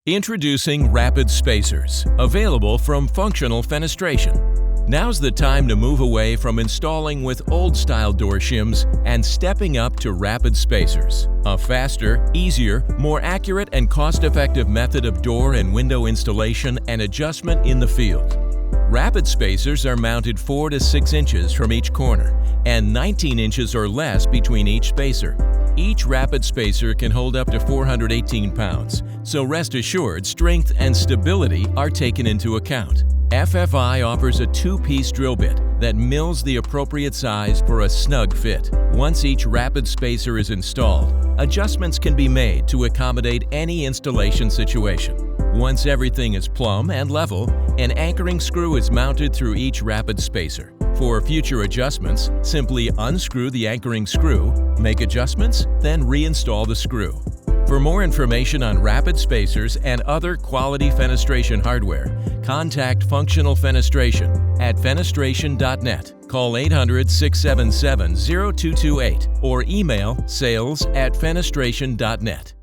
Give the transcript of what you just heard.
Introducing Rapid Spacers, available from Functional Fenestration. Now's the time to move away from installing with old-style door shims and stepping up to Rapid Spacers, a faster, easier, more accurate and cost-effective method of door and window installation and adjustment in the field. Rapid Spacers are mounted 4 to 6 inches from each corner and 19 inches or less between each spacer. Each Rapid Spacer can hold up to 418 pounds, so rest assured strength and stability are taken into account. FFI offers a 2-piece drill bit that mills the appropriate size for a snug fit. Once each Rapid Spacer is installed, adjustments can be made to accommodate any installation situation. Once everything is plumb and level, an anchoring screw is mounted through each Rapid Spacer. For future adjustments, simply unscrew the anchoring screw, make adjustments, then reinstall the screw. For more information on Rapid Spacers and other quality fenestration hardware, contact Functional Fenestration at fenestration.net. Call 800-677-0228 or email sales@fenestration.net.